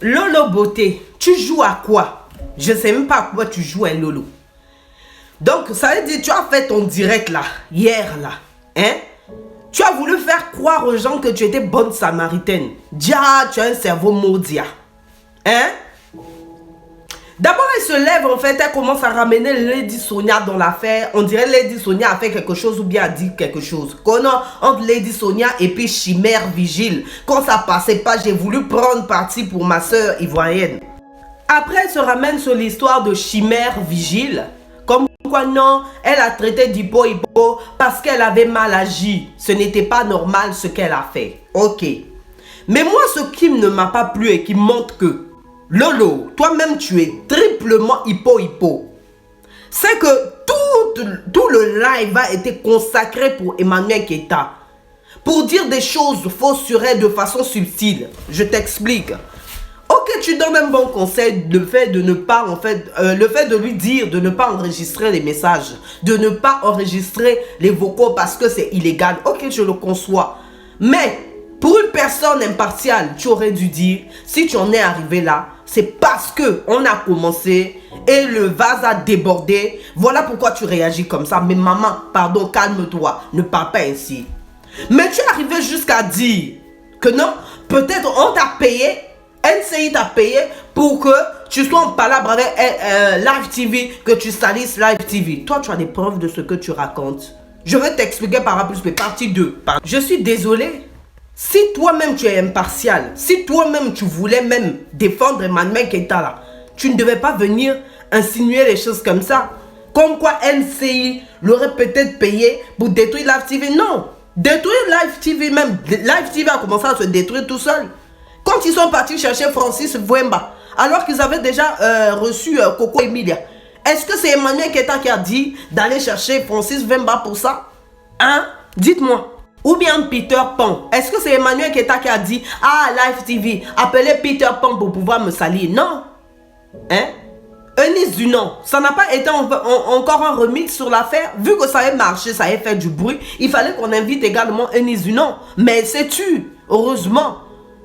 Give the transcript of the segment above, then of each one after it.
Lolo Beauté, tu joues à quoi? Je ne sais même pas à quoi tu joues, hein, Lolo. Donc, ça veut dire, tu as fait ton direct là, hier là, hein? Tu as voulu faire croire aux gens que tu étais bonne samaritaine. Dia, tu as un cerveau maudit, hein? D'abord, elle se lève, en fait, elle commence à ramener Lady Sonia dans l'affaire. On dirait Lady Sonia a fait quelque chose ou bien a dit quelque chose. Entre Lady Sonia et puis Chimère Vigile. Quand ça passait pas, j'ai voulu prendre parti pour ma soeur ivoirienne. Après, elle se ramène sur l'histoire de Chimère Vigile. Comme quoi, non, elle a traité d'hippo parce qu'elle avait mal agi. Ce n'était pas normal ce qu'elle a fait. Ok. Mais moi, ce qui ne m'a pas plu et qui montre que Lolo, toi-même tu es triplement hippo. C'est que tout le live a été consacré pour Emmanuel Keita. Pour dire des choses fausses sur elle de façon subtile. Je t'explique. Ok, tu donnes un bon conseil, le fait de ne pas, le fait de lui dire de ne pas enregistrer les messages, de ne pas enregistrer les vocaux parce que c'est illégal. Ok, je le conçois. Mais pour une personne impartiale, tu aurais dû dire, si tu en es arrivé là, c'est parce que on a commencé et le vase a débordé. Voilà pourquoi tu réagis comme ça. Mais maman, pardon, calme-toi, ne parle pas ainsi. Mais tu es arrivé jusqu'à dire que non, peut-être on t'a payé, NCI t'a payé pour que tu sois en palabre avec Live TV, que tu salisses Live TV. Toi, tu as des preuves de ce que tu racontes. Je vais t'expliquer par rapport à partie 2. Je suis désolé. Si toi-même tu es impartial, si toi-même tu voulais même défendre Emmanuel Keita là, tu ne devais pas venir insinuer les choses comme ça. Comme quoi NCI l'aurait peut-être payé pour détruire Live TV. Non, détruire Live TV même. Live TV a commencé à se détruire tout seul. Quand ils sont partis chercher Francis Vouemba, alors qu'ils avaient déjà reçu Coco Emilia, est-ce que c'est Emmanuel Keita qui a dit d'aller chercher Francis Vouemba pour ça? Hein? Dites-moi. Ou bien Peter Pan. Est-ce que c'est Emmanuel Keita qui a dit, ah, Live TV, appelez Peter Pan pour pouvoir me salir? Non. Hein? Eunice Dunant, ça n'a pas été encore un remix sur l'affaire. Vu que ça avait marché, ça avait fait du bruit, il fallait qu'on invite également Eunice Dunant. Mais c'est tu, heureusement.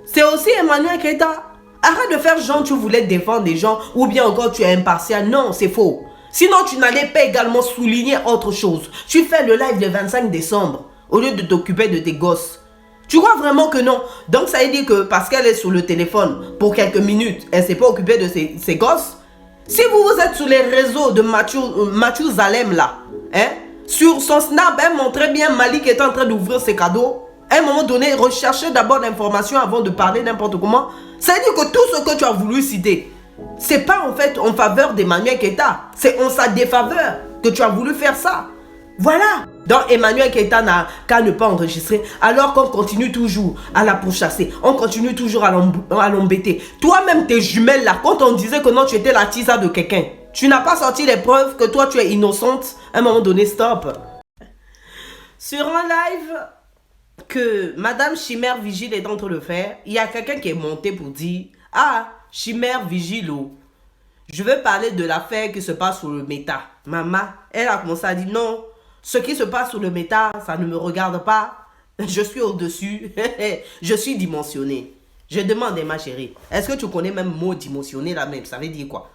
C'est aussi Emmanuel Keita. Arrête de faire genre tu voulais défendre des gens ou bien encore tu es impartial. Non, c'est faux. Sinon, tu n'allais pas également souligner autre chose. Tu fais le live le 25 décembre. Au lieu de t'occuper de tes gosses. Tu crois vraiment que non? Donc ça veut dire que parce qu'elle est sur le téléphone pour quelques minutes, elle ne s'est pas occupée de ses gosses. Si vous êtes sur les réseaux de Mathieu Zalem là, hein, sur son snap, elle montrait bien Malik est en train d'ouvrir ses cadeaux. À un moment donné, recherchez d'abord l'information avant de parler n'importe comment. Ça veut dire que tout ce que tu as voulu citer, c'est pas en fait en faveur d'Emmanuel Keita. C'est en sa défaveur que tu as voulu faire ça. Voilà. Donc Emmanuel Keita n'a qu'à ne pas enregistrer alors qu'on continue toujours à la pourchasser. On continue toujours à l'embêter. Toi-même tes jumelles là, quand on disait que non tu étais la tisa de quelqu'un, tu n'as pas sorti les preuves que toi tu es innocente. À un moment donné, stop. Sur un live que Madame Chimère Vigile est en train de faire, il y a quelqu'un qui est monté pour dire, ah, Chimère Vigile, je veux parler de l'affaire qui se passe sur le méta. Maman, elle a commencé à dire non. Ce qui se passe sur le méta, ça ne me regarde pas. Je suis au-dessus. Je suis dimensionné. Je demande, ma chérie, est-ce que tu connais même le mot dimensionné là même? Ça veut dire quoi?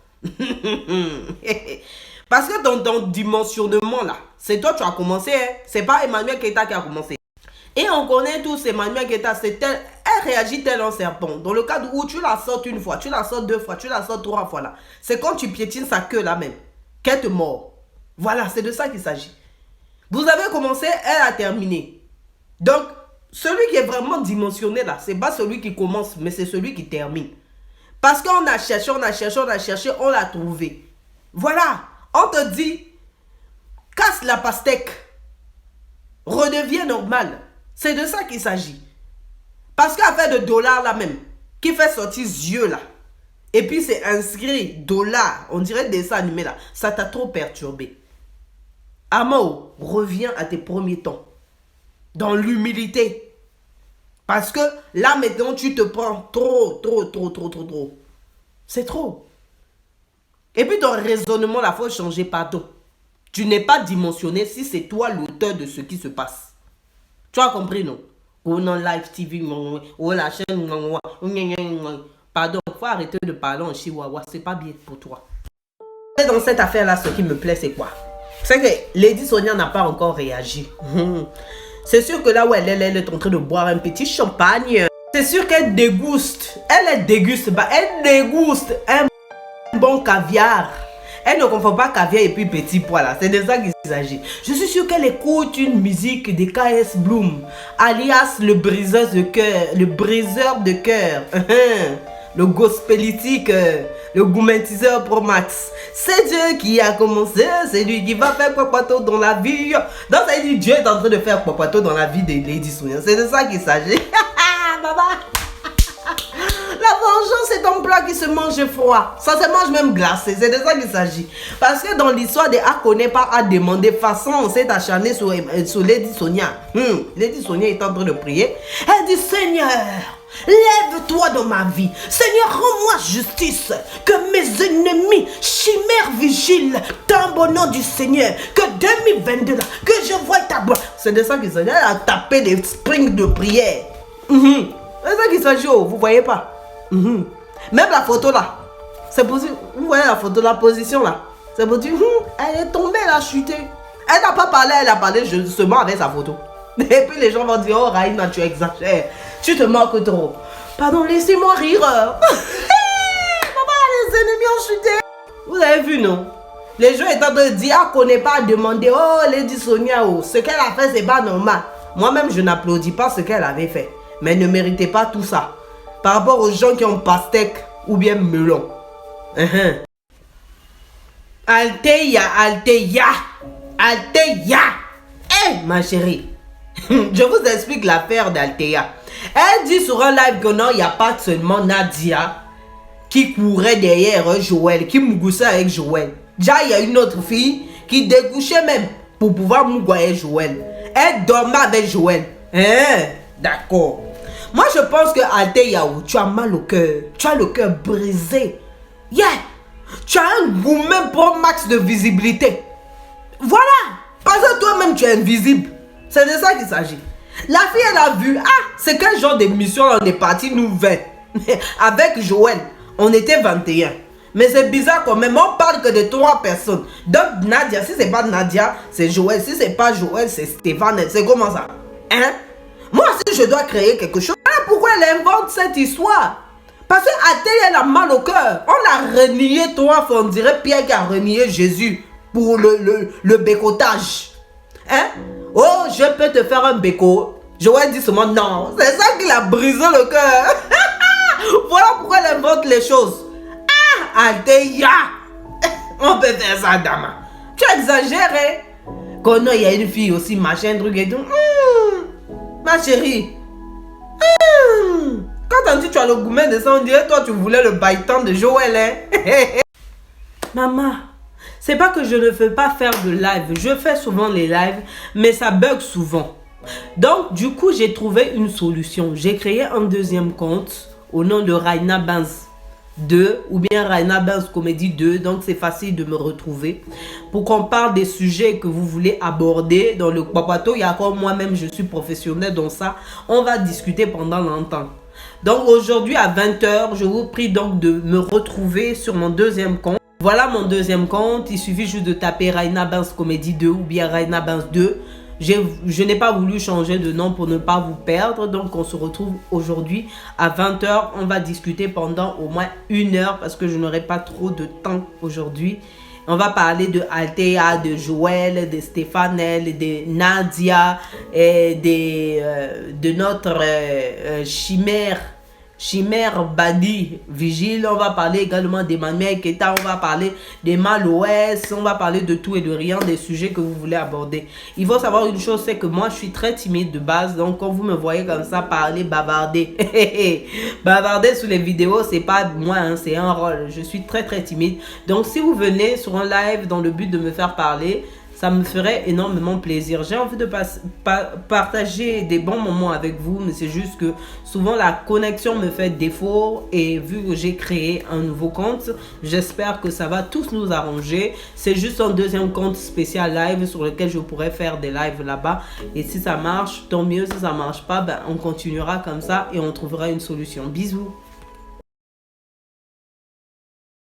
Parce que dans ton dimensionnement là, c'est toi qui as commencé. Hein? C'est pas Emmanuel Keita qui a commencé. Et on connaît tous Emmanuel Keita. Elle réagit tel un serpent. Dans le cadre où tu la sortes une fois, tu la sortes deux fois, tu la sortes trois fois là. C'est quand tu piétines sa queue là même. Qu'elle te mord. Voilà, c'est de ça qu'il s'agit. Vous avez commencé, elle a terminé. Donc, celui qui est vraiment dimensionné là, c'est pas celui qui commence, mais c'est celui qui termine. Parce qu'on a cherché, on l'a trouvé. Voilà, on te dit, casse la pastèque, redeviens normal. C'est de ça qu'il s'agit. Parce qu'affaire de dollars là même, qui fait sortir yeux là, et puis c'est inscrit dollars, on dirait dessin animé là, ça t'a trop perturbé. Amo, reviens à tes premiers temps. Dans l'humilité. Parce que là maintenant tu te prends trop. C'est trop. Et puis ton raisonnement là, il faut changer, pardon. Tu n'es pas dimensionné si c'est toi l'auteur de ce qui se passe. Tu as compris non? Ou non Live TV, ou la chaîne, Pardon, faut arrêter de parler en chihuahua, c'est pas bien pour toi. Et dans cette affaire-là, ce qui me plaît, c'est quoi? C'est que Lady Sonia n'a pas encore réagi. C'est sûr que là où elle est en train de boire un petit champagne. C'est sûr qu'elle déguste. Elle déguste un bon caviar. Elle ne confond pas caviar et puis petit pois là. C'est de ça qu'il s'agit. Je suis sûr qu'elle écoute une musique de KS Bloom, alias le briseur de cœur. Le briseur de cœur. Le gospelitique, le gourmetiseur pro max. C'est Dieu qui a commencé, c'est lui qui va faire Kwapato dans la vie. Donc ça dit Dieu est en train de faire Kwapato dans la vie de Lady Sonia. C'est de ça qu'il s'agit. Baba. La vengeance est un plat qui se mange froid. Ça se mange même glacé. C'est de ça qu'il s'agit. Parce que dans l'histoire de A connaît pas à demander, façon on s'est acharné sur Lady Sonia. Lady Sonia est en train de prier. Elle dit Seigneur, lève-toi dans ma vie. Seigneur, rends-moi justice. Que mes ennemis, chimères, vigilent. Tombe au nom du Seigneur. Que 2022 là, que je vois ta gloire. C'est de ça qu'il s'agit. Elle a tapé des springs de prière. C'est ça qu'il s'agit. Vous voyez pas? Même la photo là. C'est possible. Vous voyez la photo, la position là. C'est pour dire, elle est tombée, elle a chuté. Elle n'a pas parlé, elle a parlé justement avec sa photo. Et puis les gens vont dire, oh Raïna, tu exagères. Tu te moques trop. Pardon, laissez-moi rire. Papa, les ennemis ont chuté. Vous avez vu, non? Les gens étant de dire, ah, qu'on n'est pas à demander, oh Lady Sonia, oh, ce qu'elle a fait, c'est pas normal. Moi-même, je n'applaudis pas ce qu'elle avait fait. Mais elle ne méritait pas tout ça. Par rapport aux gens qui ont pastèque ou bien melon. Alteya, Alteya, Alteya. Eh, ma chérie. Je vous explique l'affaire d'Alteya. Elle dit sur un live que non, il n'y a pas seulement Nadia qui courait derrière Joël, qui mougoussait avec Joël. Déjà, il y a une autre fille qui découchait même pour pouvoir mougouer Joël. Elle dormait avec Joël. D'accord. Moi, je pense que Alteya, tu as mal au cœur. Tu as le cœur brisé. Yeah. Tu as un gourmet pour max de visibilité. Voilà. Parce que toi-même, tu es invisible. C'est de ça qu'il s'agit. La fille, elle a vu. Ah, c'est quel genre d'émission on est parti nous 20. Avec Joël, on était 21. Mais c'est bizarre quand même. On parle que de 3 personnes. Donc, Nadia, si c'est pas Nadia, c'est Joël. Si c'est pas Joël, c'est Stéphane. C'est comment ça? Hein? Moi, si je dois créer quelque chose, pourquoi elle invente cette histoire? Parce qu'Alteya, elle a mal au cœur. On l'a renié 3 fois. On dirait Pierre qui a renié Jésus pour le bécotage. Hein? Oh, je peux te faire un béco. Joël dit seulement non. C'est ça qui l'a brisé le cœur. Voilà pourquoi elle invente les choses. Ah, Alteya. On peut faire ça, Dama. Tu exagères, hein? Quand non, il y a une fille aussi, machin, truc et tout. Ma chérie. Quand on dit tu as le gourmet de ça, on dirait toi tu voulais le baïtan de Joël, hein? Maman, c'est pas que je ne veux pas faire de live. Je fais souvent les lives, mais ça bug souvent. Donc, du coup, j'ai trouvé une solution. J'ai créé un deuxième compte au nom de Raina Benz 2 ou bien Raina Benz Comédie 2. Donc, c'est facile de me retrouver pour qu'on parle des sujets que vous voulez aborder dans le Kwapato. Il y a comme moi-même, je suis professionnel dans ça. On va discuter pendant longtemps. Donc, aujourd'hui à 20 h, je vous prie donc de me retrouver sur mon deuxième compte. Voilà mon deuxième compte. Il suffit juste de taper Raina Benz Comédie 2 ou bien Raina Benz 2. Je n'ai pas voulu changer de nom pour ne pas vous perdre. Donc, on se retrouve aujourd'hui à 20 h. On va discuter pendant au moins 1 heure parce que je n'aurai pas trop de temps aujourd'hui. On va parler de Alteya, de Joël, de Stéphanel, de Nadia et de notre chimère Badi Vigile. On va parler également d'Emmanuel Keta. On va parler des Malouès. On va parler de tout et de rien, des sujets que vous voulez aborder. Il faut savoir une chose, c'est que moi je suis très timide de base. Donc quand vous me voyez comme ça parler, bavarder, bavarder sous les vidéos, c'est pas moi, hein, c'est un rôle. Je suis très timide. Donc si vous venez sur un live dans le but de me faire parler, ça me ferait énormément plaisir. J'ai envie de partager des bons moments avec vous, mais c'est juste que souvent la connexion me fait défaut. Et vu que j'ai créé un nouveau compte, j'espère que ça va tous nous arranger. C'est juste un deuxième compte spécial live sur lequel je pourrais faire des lives là-bas. Et si ça marche, tant mieux. Si ça marche pas, ben, on continuera comme ça et on trouvera une solution. Bisous.